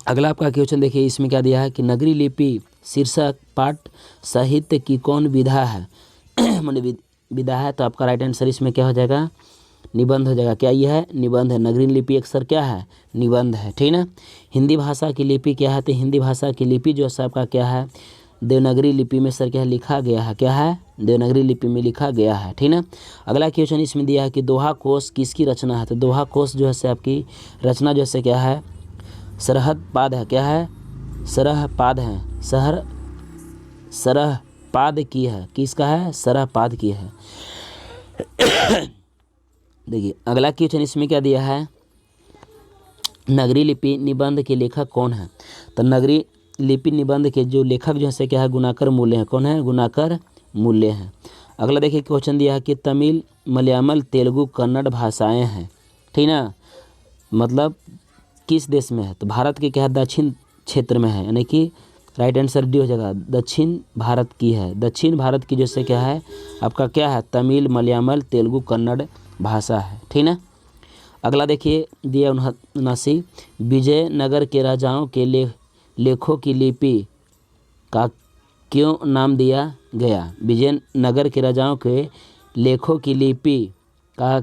अगला आपका क्वेश्चन देखिए इसमें क्या दिया है कि नगरी लिपि शीर्षक पाठ साहित्य की कौन विधा है? मैंने विधा है। तो आपका राइट आंसर इसमें क्या हो जाएगा? निबंध हो जाएगा। क्या ये है? निबंध है। नगरी लिपि अक्सर क्या है? निबंध है, ठीक ना। हिंदी भाषा की लिपि क्या है? तो हिंदी भाषा की लिपि जो है आपका क्या है? देवनागरी लिपि में सर क्या है लिखा गया है? क्या है? देवनागरी लिपि में लिखा गया है, ठीक ना। अगला क्वेश्चन इसमें दिया है कि दोहा कोश किसकी रचना है? तो दोहा कोश जो है आपकी रचना जो है क्या है? सरहदपाद है। क्या है? सरहपाद है। सरहपाद की है। किसका है? सरहपाद की है। देखिए अगला क्वेश्चन इसमें क्या दिया है? नगरी लिपि निबंध के लेखक कौन है? तो नगरी लिपि निबंध के जो लेखक जो है क्या है? गुणाकर मूल्य है। कौन है? गुणाकर मूल्य है। अगला देखिए क्वेश्चन दिया है कि तमिल मलयालम तेलुगु कन्नड़ भाषाएं हैं, ठीक ना, मतलब किस देश में है? तो भारत के क्या है? दक्षिण क्षेत्र में है, यानी कि राइट आंसर डी हो जाएगा। दक्षिण भारत की है। दक्षिण भारत की जैसे क्या है आपका क्या है? तमिल मलयालम तेलुगु कन्नड़ भाषा है, ठीक ना। अगला देखिए दिया 79 विजयनगर के राजाओं के लेखों की लिपि का क्यों नाम दिया गया? विजयनगर के राजाओं के लेखों की लिपि का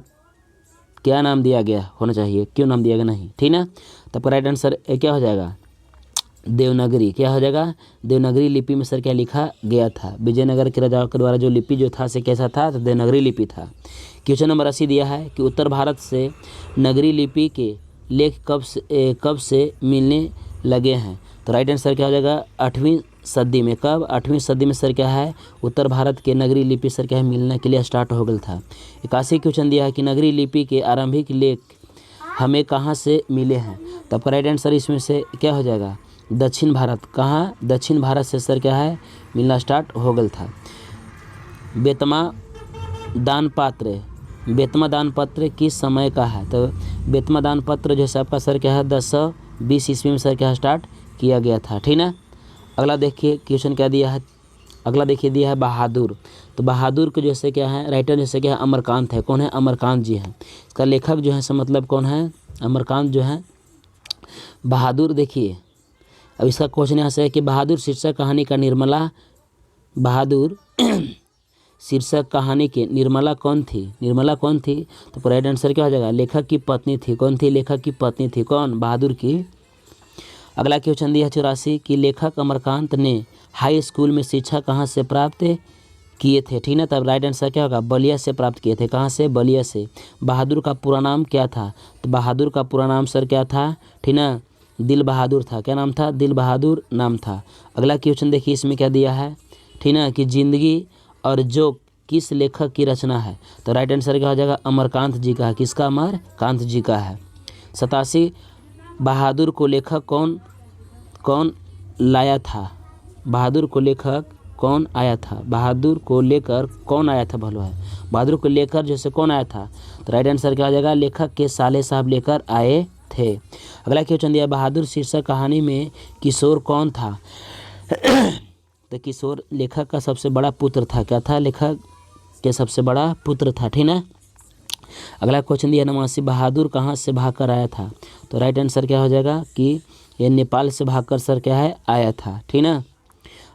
क्या नाम दिया गया होना चाहिए? क्यों नाम दिया गया नहीं, ठीक ना। तब राइट आंसर क्या हो जाएगा? देवनागरी। क्या हो जाएगा? देवनागरी लिपि में सर क्या लिखा गया था? विजयनगर के राजाओं के द्वारा जो लिपि जो था से कैसा था? तो देवनागरी लिपि था। क्वेश्चन नंबर 80 दिया है कि उत्तर भारत से नगरी लिपि के लेख कब से मिलने लगे हैं? तो राइट आंसर क्या हो जाएगा? 8वीं सदी में। कब? 8वीं सदी में सर क्या है उत्तर भारत के नगरी लिपि सर क्या है मिलने के लिए स्टार्ट हो गया था। 81 क्वेश्चन दिया है कि नगरी लिपि के आरंभिक लेख हमें कहाँ से मिले हैं? तब राइट आंसर इसमें से क्या हो जाएगा? दक्षिण भारत। कहाँ? दक्षिण भारत से सर क्या है मिलना स्टार्ट हो गया था। बेतमा दान पत्र किस समय का है? तो बेतमा दान पत्र जो है आपका सर क्या है 1020 ईस्वी में सर क्या स्टार्ट किया गया था, ठीक ना। अगला देखिए क्वेश्चन क्या दिया है? अगला देखिए दिया है बहादुर। तो बहादुर को जैसे क्या है राइटर जैसे क्या है अमरकांत है। कौन है? अमरकांत जी हैं। इसका लेखक जो है सो मतलब कौन है? अमरकांत जो है। बहादुर देखिए अब इसका क्वेश्चन यहाँ से है कि बहादुर शीर्षक कहानी का निर्मला बहादुर शीर्षक कहानी की निर्मला कौन थी? निर्मला कौन थी? तो राइट आंसर क्या हो जाएगा? लेखक की पत्नी थी। कौन थी? लेखक की पत्नी थी। कौन? बहादुर की। अगला क्वेश्चन दिया 84 कि लेखक अमरकांत ने हाई स्कूल में शिक्षा कहाँ से प्राप्त किए थे, ठीक ना। तब राइट आंसर क्या होगा, बलिया से प्राप्त किए थे। कहाँ से, बलिया से। बहादुर का पूरा नाम क्या था, तो बहादुर का पूरा नाम सर क्या था, ठीक ना, दिल बहादुर था। क्या नाम था, दिल बहादुर नाम था। अगला क्वेश्चन देखिए, इसमें क्या दिया है, ठीक ना, कि जिंदगी और जोक किस लेखक की रचना है, तो राइट आंसर क्या हो जाएगा, अमरकांत जी का है। किसका, अमरकांत जी का है। 87 बहादुर को लेखक कौन कौन लाया था, बहादुर को लेखक कौन आया था, बहादुर को लेकर कौन आया था, भलो है, बहादुर को लेकर जैसे कौन आया था, तो राइट आंसर क्या हो जाएगा, लेखक के साले साहब लेकर आए थे। अगला क्वेश्चन दिया, बहादुर शीर्षक कहानी में किशोर कौन था, तो किशोर लेखक का सबसे बड़ा पुत्र था। क्या था, लेखक के सबसे बड़ा पुत्र था, ठीक ना। अगला क्वेश्चन दिया, 89 बहादुर कहाँ से भागकर आया था, तो राइट आंसर क्या हो जाएगा कि ये नेपाल से भागकर सर क्या है, आया था, ठीक ना।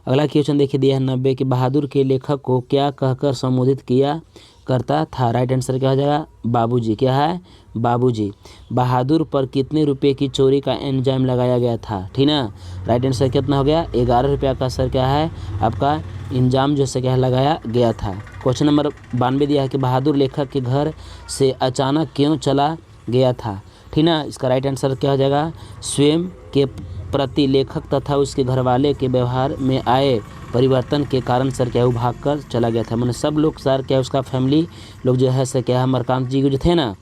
अगला क्वेश्चन देखिए दिया है 90 कि बहादुर के लेखक को क्या कहकर संबोधित किया करता था, राइट आंसर क्या हो जाएगा, बाबूजी। क्या है, बाबूजी। बहादुर पर कितने रुपए की चोरी का एंजाम लगाया गया था, ठीक ना, राइट आंसर कितना हो गया, 11 रुपया का सर क्या है आपका इंजाम जो से क्या लगाया गया था। क्वेश्चन नंबर 92 दिया है कि बहादुर लेखक के घर से अचानक क्यों चला गया था, ठीक ना, इसका राइट आंसर क्या हो जाएगा, स्वयं के प्रति लेखक तथा उसके घरवाले के व्यवहार में आए परिवर्तन के कारण सर क्या वो भाग कर चला गया था। मैंने सब लोग सर क्या उसका फैमिली लोग जो है सर क्या है अमरकांत जी जो थे ना,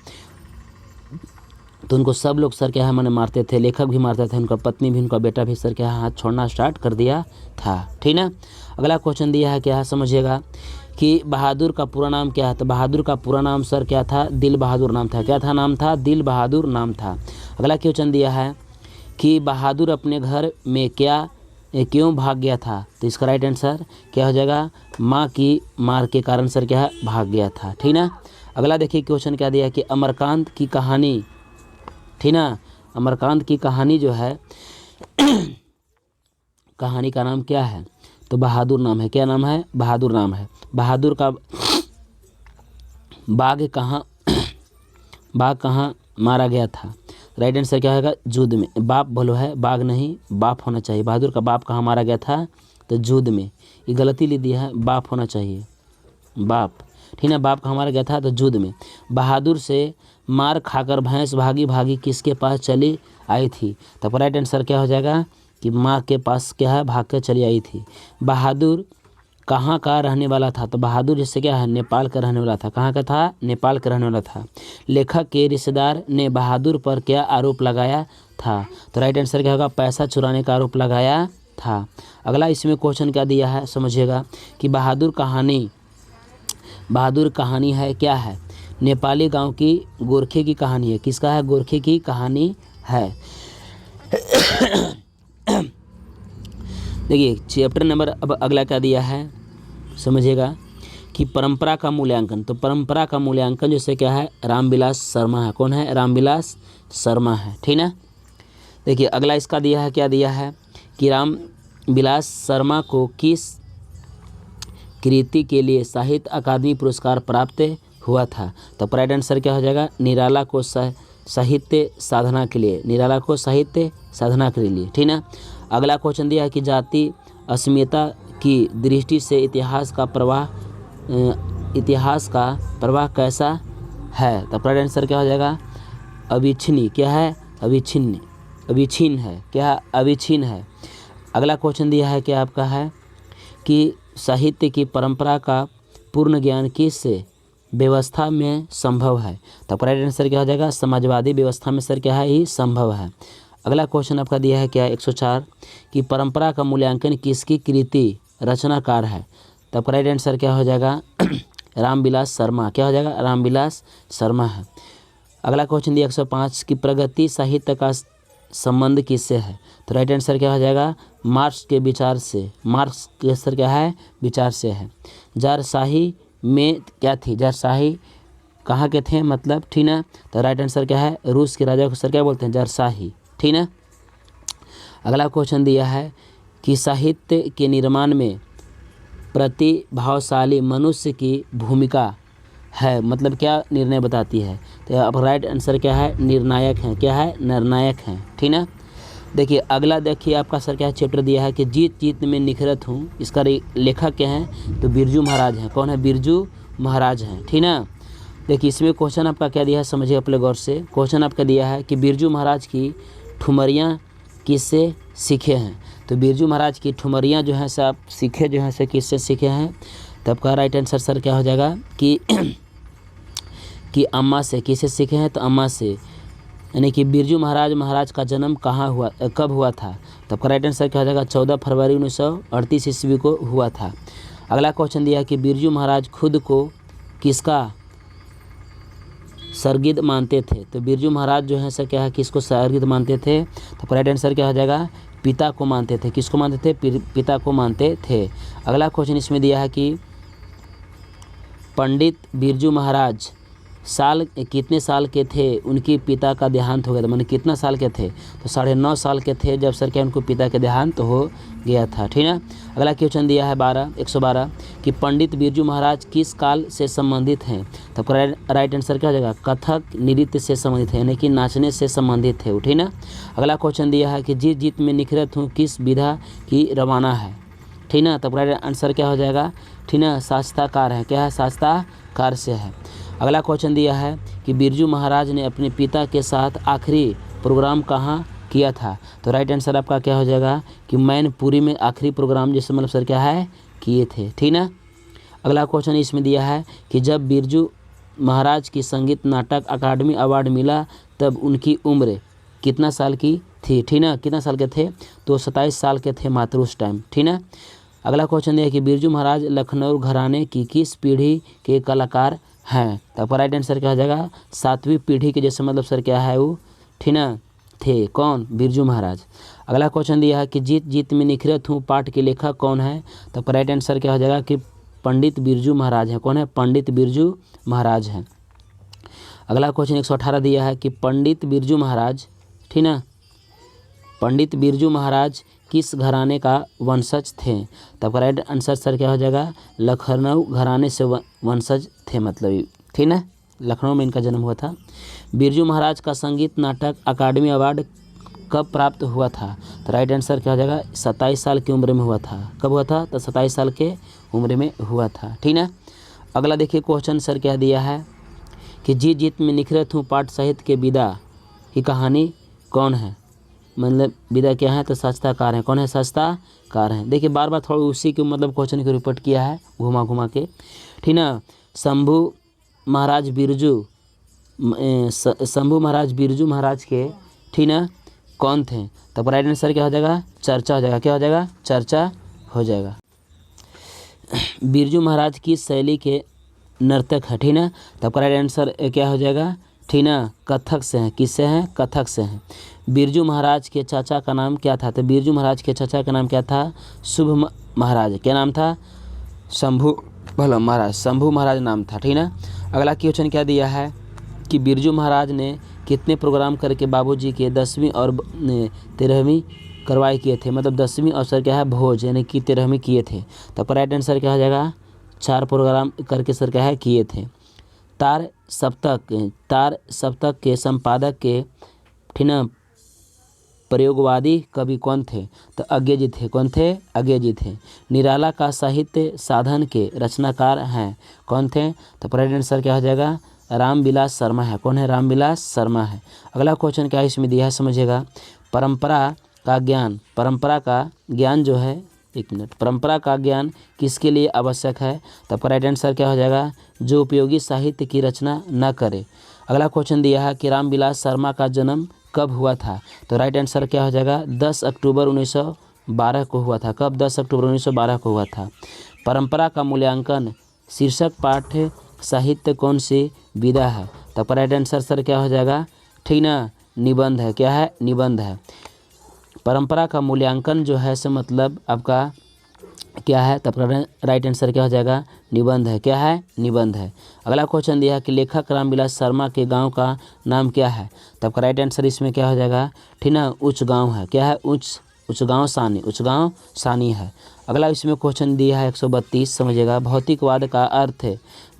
तो उनको सब लोग सर क्या है मैंने मारते थे, लेखक भी मारते थे, उनका पत्नी भी, उनका बेटा भी सर क्या हाथ छोड़ना स्टार्ट कर दिया था, ठीक ना। अगला क्वेश्चन दिया है क्या है समझिएगा कि बहादुर का पूरा नाम क्या है, तो बहादुर का पूरा नाम सर क्या था, दिल बहादुर नाम था। क्या था, नाम था, दिल बहादुर नाम था। अगला क्वेश्चन दिया है कि बहादुर अपने घर में क्यों भाग गया था, तो इसका राइट आंसर क्या हो जाएगा, माँ की मार के कारण सर क्या है भाग गया था, ठीक ना। अगला देखिए क्वेश्चन क्या दिया कि अमरकांत की कहानी, ठीक ना, अमरकांत की कहानी जो है कहानी का नाम क्या है, तो बहादुर नाम है। क्या नाम है, बहादुर नाम है। बहादुर का बाघ कहाँ मारा गया था, राइट आंसर क्या होगा, जुद्ध में। बाप बोलो है, बाघ नहीं बाप होना चाहिए। बहादुर का बाप कहाँ मारा गया था, तो जुद्ध में। ये गलती ले दिया है, बाप होना चाहिए, बाप, ठीक है। बाप कहाँ मारा गया था, तो जुद्ध में। बहादुर से मार खाकर भैंस भागी भागी किसके पास चली आई थी, तो राइट आंसर क्या हो जाएगा कि माँ के पास क्या है भाग कर चली आई थी। बहादुर कहाँ का रहने वाला था, तो बहादुर जिससे क्या है नेपाल का रहने वाला था। कहाँ का था, नेपाल का रहने वाला था। लेखक के रिश्तेदार ने बहादुर पर क्या आरोप लगाया था, तो राइट आंसर क्या होगा, पैसा चुराने का आरोप लगाया था। अगला इसमें क्वेश्चन क्या दिया है समझिएगा कि बहादुर कहानी है क्या है, नेपाली गांव की गोरखे की कहानी है। किसका है, गोरखे की कहानी है। देखिए चैप्टर नंबर अब अगला क्या दिया है समझिएगा कि परंपरा का मूल्यांकन, तो परंपरा का मूल्यांकन जैसे क्या है, रामविलास शर्मा है। कौन है, रामविलास शर्मा है, ठीक ना। देखिए अगला इसका दिया है, क्या दिया है कि रामविलास शर्मा को किस कृति के लिए साहित्य अकादमी पुरस्कार प्राप्त हुआ था, तो राइट आंसर क्या हो जाएगा, निराला को साहित्य साधना के लिए, निराला को साहित्य साधना के लिए, ठीक ना। अगला क्वेश्चन दिया है कि जाति अस्मिता की दृष्टि से इतिहास का प्रवाह कैसा है, तो राइट आंसर क्या हो जाएगा, अविच्छिन्न। क्या है, अविच्छिन्न है। क्या, अविच्छिन्न है। अगला क्वेश्चन दिया है क्या आपका है कि साहित्य की परंपरा का पूर्ण ज्ञान किस व्यवस्था में संभव है, तो राइट आंसर क्या हो जाएगा, समाजवादी व्यवस्था में सर क्या है ही संभव है। अगला क्वेश्चन आपका दिया है क्या 104 कि परंपरा का मूल्यांकन किसकी कृति रचनाकार है, तब राइट आंसर क्या हो जाएगा, रामविलास शर्मा। क्या हो जाएगा, रामविलास शर्मा है। अगला क्वेश्चन दिया 105 कि प्रगति साहित्य का संबंध किससे है, तो राइट आंसर क्या हो जाएगा, मार्क्स के विचार से। मार्क्स के सर क्या है, विचार से है। जारशाही में क्या थी, जारशाही कहाँ के थे मतलब, ठीक ना, तो राइट आंसर क्या है, रूस के राजा को सर क्या बोलते हैं, जारशाही, ठीक ना। अगला क्वेश्चन दिया है कि साहित्य के निर्माण में प्रतिभाशाली मनुष्य की भूमिका है, मतलब क्या निर्णय बताती है, तो अब राइट आंसर क्या है, निर्णायक है। क्या है, निर्णायक है, ठीक ना। देखिए अगला देखिए आपका सर क्या चैप्टर दिया है कि जीत जीत में निखरत हूँ। इसका लेखक क्या है तो बिरजू महाराज हैं। कौन है? बिरजू महाराज हैं, ठीक ना। देखिए इसमें क्वेश्चन आपका क्या दिया है, समझिए अपने गौर से। क्वेश्चन आपका दिया है कि बिरजू महाराज की ठुमरियाँ किससे सीखे हैं। तो बिरजू महाराज की ठुमरियाँ जो हैं सब सीखे जो हैं से किससे सीखे हैं। तो आपका राइट आंसर सर क्या हो जाएगा कि अम्मा से। किससे सीखे हैं? तो अम्मा से। यानी कि बिरजू महाराज का जन्म कहाँ हुआ, कब हुआ था। तो आपका राइट आंसर क्या हो जाएगा 14 फरवरी 1938 ईस्वी को हुआ था। अगला क्वेश्चन दिया है कि बिरजू महाराज खुद को किसका सरगिद मानते थे। तो बिरजू महाराज जो है सर क्या है किसको सरगिद मानते थे। तो राइट आंसर क्या हो जाएगा पिता को मानते थे। किसको मानते थे? पिता को मानते थे। अगला क्वेश्चन इसमें दिया है कि पंडित बिरजू महाराज कितने साल के थे उनके पिता का देहांत हो गया था। मैंने कितना साल के थे? तो 9.5 साल के थे जब सर क्या उनको पिता के देहांत हो गया था, ठीक है। अगला क्वेश्चन दिया है 112 कि पंडित बिरजू महाराज किस काल से संबंधित हैं। तो राइट आंसर क्या हो जाएगा कथक नृत्य से संबंधित है, यानी कि नाचने से संबंधित है, ठीक ना। अगला क्वेश्चन दिया है कि जीत जीत में निखरत हूँ किस विधा की रवाना है, ठीक ना। तो राइट आंसर क्या हो जाएगा, ठीक ना, शास्त्राकार है। क्या है? शास्त्राकार से है। अगला क्वेश्चन दिया है कि बिरजू महाराज ने अपने पिता के साथ आखिरी प्रोग्राम कहाँ किया था। तो राइट आंसर आपका क्या हो जाएगा कि मैनपुरी में आखिरी प्रोग्राम जैसे मतलब सर क्या है किए थे, ठीक ना। अगला क्वेश्चन इसमें दिया है कि जब बिरजू महाराज की संगीत नाटक अकादमी अवार्ड मिला तब उनकी उम्र कितना साल की थी, ठीक ना। कितना साल के थे? तो 27 साल के थे मात्र उस टाइम, ठीक ना। अगला क्वेश्चन दिया है कि बिरजू महाराज लखनऊ घराने की किस पीढ़ी के कलाकार हैं। तो आपका राइट आंसर क्या हो जाएगा 7वीं पीढ़ी के जैसे मतलब सर क्या है वो, ठीक ना, थे। कौन? बिरजू महाराज। अगला क्वेश्चन दिया है कि जीत जीत में निखरत हूँ पाठ के लेखक कौन है। तो आपका राइट आंसर क्या हो जाएगा कि पंडित बिरजू महाराज हैं। कौन है? पंडित बिरजू महाराज हैं। अगला क्वेश्चन 118 दिया है कि पंडित बिरजू महाराज, ठीक ना, पंडित बिरजू महाराज किस घराने का वंशज थे। तो आपका राइट आंसर सर क्या हो जाएगा लखनऊ घराने से वंशज थे, मतलब ठीक ना, लखनऊ में इनका जन्म हुआ था। बिरजू महाराज का संगीत नाटक अकादमी अवार्ड कब प्राप्त हुआ था। तो राइट आंसर क्या हो जाएगा 27 साल की उम्र में हुआ था। कब हुआ था? तो 27 साल के उम्र में हुआ था, ठीक ना। अगला देखिए क्वेश्चन सर क्या दिया है कि जीत जीत में निखरत हूँ पाठ साहित्य के विदा की कहानी कौन है। मतलब विदा क्या है? तो शास्त्राकार है। कौन है? शास्त्राकार है। देखिए बार बार थोड़ा उसी के मतलब क्वेश्चन को रिपीट किया है घुमा घुमा के, ठीक ना। शंभू महाराज बिरजू महाराज के, ठीक ना, कौन थे। तब राइट आंसर क्या हो जाएगा चर्चा हो जाएगा। क्या हो जाएगा? चर्चा हो जाएगा। बिरजू महाराज की शैली के नर्तक है, ठीक ना। तब राइट आंसर क्या हो जाएगा, ठीक ना, कथक से हैं। किससे हैं? कथक से हैं। बिरजू महाराज के चाचा का नाम क्या था। तो बिरजू महाराज के चाचा का नाम क्या था? शुभ महाराज। क्या नाम था? शंभू महाराज नाम था, ठीक ना। अगला क्वेश्चन क्या दिया है कि बिरजू महाराज ने कितने प्रोग्राम करके बाबूजी के 10वीं और 13वीं करवाई किए थे। मतलब 10वीं और सर क्या है भोज, यानी कि 13वीं किए थे। तो राइट आंसर क्या हो जाएगा 4 प्रोग्राम करके सर क्या है किए थे। तार सप्तक के संपादक के, ठीक ना, प्रयोगवादी कवि कौन थे। तो अज्ञे जी थे। कौन थे? अज्ञे जी थे। निराला का साहित्य साधन के रचनाकार हैं। कौन थे? तो राइट आंसर क्या हो जाएगा रामविलास शर्मा है। कौन है? रामविलास शर्मा है। अगला क्वेश्चन क्या इसमें दिया है समझिएगा। परंपरा का ज्ञान जो है, एक मिनट, परंपरा का ज्ञान किसके लिए आवश्यक है। तो राइट आंसर क्या हो जाएगा जो उपयोगी साहित्य की रचना न करे। अगला क्वेश्चन दिया है कि रामविलास शर्मा का जन्म कब हुआ था। तो राइट आंसर क्या हो जाएगा 10 अक्टूबर 1912 को हुआ था। कब? 10 अक्टूबर 1912 को हुआ था। परंपरा का मूल्यांकन शीर्षक पाठ साहित्य कौन सी विधा है। तो राइट आंसर सर क्या हो जाएगा, ठीक ना, निबंध है। क्या है? निबंध है। परंपरा का मूल्यांकन जो है से मतलब आपका क्या है। तब राइट आंसर क्या हो जाएगा निबंध है। क्या है? निबंध है। अगला क्वेश्चन दिया है कि लेखक रामविलास शर्मा के गांव का नाम क्या है। तब का राइट आंसर इसमें क्या हो जाएगा, ठीक ना, उच्च गांव है। क्या है? उच्च गांव सानी है। अगला इसमें क्वेश्चन दिया है 132 समझिएगा। भौतिकवाद का अर्थ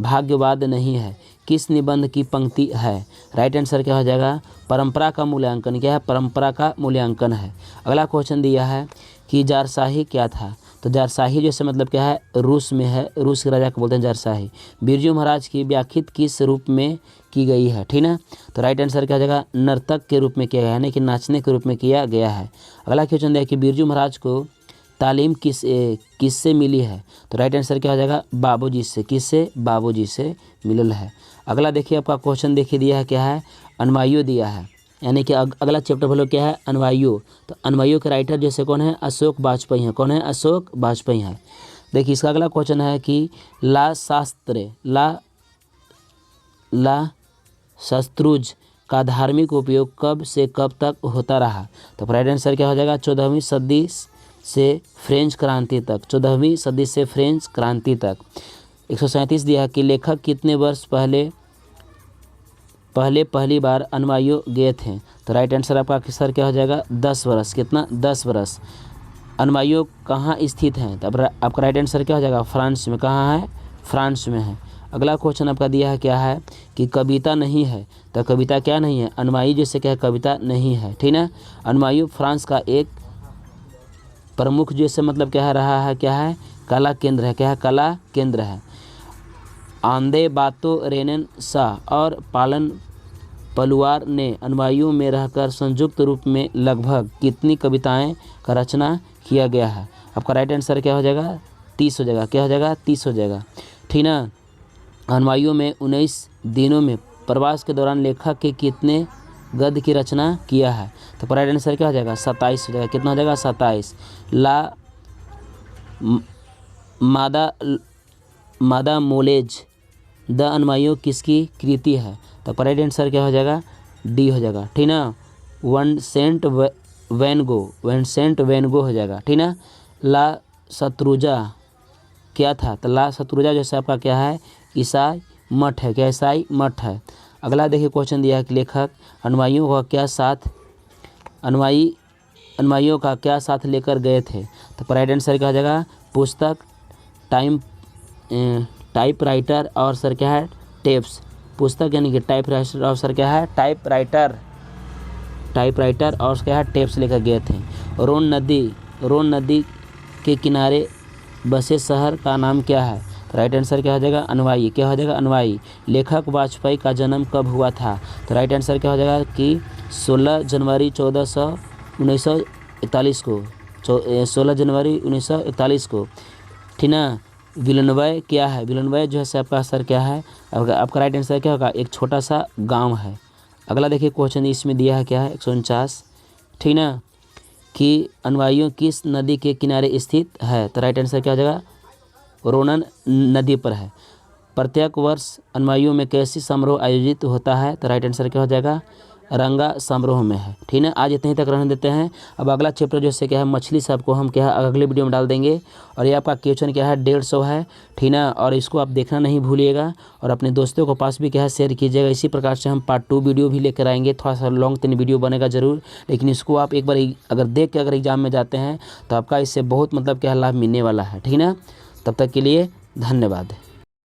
भाग्यवाद नहीं है किस निबंध की पंक्ति है? राइट आंसर क्या हो जाएगा? परंपरा का मूल्यांकन। क्या है? परंपरा का मूल्यांकन है। अगला क्वेश्चन दिया है कि जारशाही क्या था? तो जारशाही जैसे मतलब क्या है? रूस में है, रूस के राजा को बोलते हैं जारशाही। बिरजू महाराज की व्याख्या किस रूप में की गई है? ठीक ना। तो राइट आंसर क्या हो जाएगा? नर्तक के रूप में किया गया है, यानी कि नाचने के रूप में किया गया है। अगला क्वेश्चन दिया कि बिरजू महाराज को तालीम किससे मिली है? तो राइट आंसर क्या हो जाएगा? बाबूजी से। किससे? बाबूजी से मिलल है। अगला देखिए आपका क्वेश्चन देखिए दिया है क्या है? अनुयायी दिया है, यानी कि अगला चैप्टर बोलो क्या है? अनुयायी। तो अनुयायी के राइटर जैसे कौन है? अशोक वाजपेयी हैं। कौन है? अशोक वाजपेयी हैं। देखिए इसका अगला क्वेश्चन है कि ला शस्त्रुज का धार्मिक उपयोग कब से कब तक होता रहा? तो राइट आंसर क्या हो जाएगा? 14वीं सदी से फ्रेंच क्रांति तक। 14वीं सदी से फ्रेंच क्रांति तक। 137 दिया कि लेखक कितने वर्ष पहली बार अनुयायी गए थे? तो राइट आंसर आपका सर क्या हो जाएगा? 10 वर्ष। कितना? 10 वर्ष। अनुयायी कहाँ स्थित हैं? तो आपका राइट आंसर क्या हो जाएगा? फ्रांस में। कहाँ है? फ्रांस में है। अगला क्वेश्चन आपका दिया है क्या है कि कविता नहीं है? तो कविता क्या नहीं है? अनुयायी जैसे क्या है? कविता नहीं है। ठीक ना। अनुयायी फ्रांस का एक प्रमुख जैसे मतलब क्या है रहा है? क्या है? कला केंद्र है। क्या है? कला केंद्र है। आंदे बातो रेनेन शाह और पालन पलुआर ने अनुयायियों में रहकर संयुक्त रूप में लगभग कितनी कविताएं का रचना किया गया है? आपका राइट आंसर क्या हो जाएगा? 30 हो जाएगा। क्या हो जाएगा? 30 हो जाएगा। ठीक ना। अनुयायियों में 19 दिनों में प्रवास के दौरान लेखक के कितने गद्य की रचना किया है? तो राइट आंसर क्या हो जाएगा? 27 हो जाएगा। कितना हो जाएगा? 27। मादा मोलेज द अनुयायियों किसकी कृति है? तो राइट आंसर क्या हो जाएगा? डी हो जाएगा। ठीक ना। विंसेंट वैन गो हो जाएगा। ठीक ना। ला शत्रुजा क्या था? तो ला शत्रुजा जैसे आपका क्या है? ईसाई मठ है। क्या? ईसाई मठ है। अगला देखिए क्वेश्चन दिया है कि लेखक अनुयायियों का क्या साथ लेकर गए थे? तो राइट आंसर क्या हो जाएगा? पुस्तक, टाइपराइटर और सर क्या है? टेप्स। पुस्तक यानी कि टाइपराइटर और सर क्या है? टाइपराइटर और क्या है? टेप्स लेकर गए थे। रोन नदी के किनारे बसे शहर का नाम क्या है? तो राइट आंसर क्या हो जाएगा? अनुयायी। क्या हो जाएगा? अनुयायी। लेखक वाजपेयी का जन्म कब हुआ था? तो राइट आंसर क्या हो जाएगा कि 16 जनवरी 1941 को। 16 जनवरी 1941 को। ठीक ना। विलनवय क्या है? विलनवय जो है आपका सर क्या है? आपका राइट आंसर क्या होगा? एक छोटा सा गांव है। अगला देखिए क्वेश्चन इसमें दिया है क्या है? 149। ठीक ना। कि अनुयायियों किस नदी के किनारे स्थित है? तो राइट आंसर क्या हो जाएगा? रोनन नदी पर है। प्रत्येक वर्ष अनुयायियों में कैसी समारोह आयोजित होता है? तो राइट आंसर क्या हो जाएगा? रंगा समारोह में है। ठीक है। आज इतने ही तक रहने देते हैं। अब अगला चैप्टर जो है क्या है? मछली सब को हम क्या है अगले वीडियो में डाल देंगे। और ये आपका क्वेश्चन क्या है? 150 है। ठीक है। और इसको आप देखना नहीं भूलिएगा और अपने दोस्तों को पास भी क्या है शेयर कीजिएगा। इसी प्रकार से हम पार्ट 2 वीडियो भी लेकर आएंगे। थोड़ा सा लॉन्ग 3 वीडियो बनेगा ज़रूर, लेकिन इसको आप एक बार अगर देख के अगर एग्जाम में जाते हैं तो आपका इससे बहुत मतलब क्या लाभ मिलने वाला है। ठीक है ना। तब तक के लिए धन्यवाद।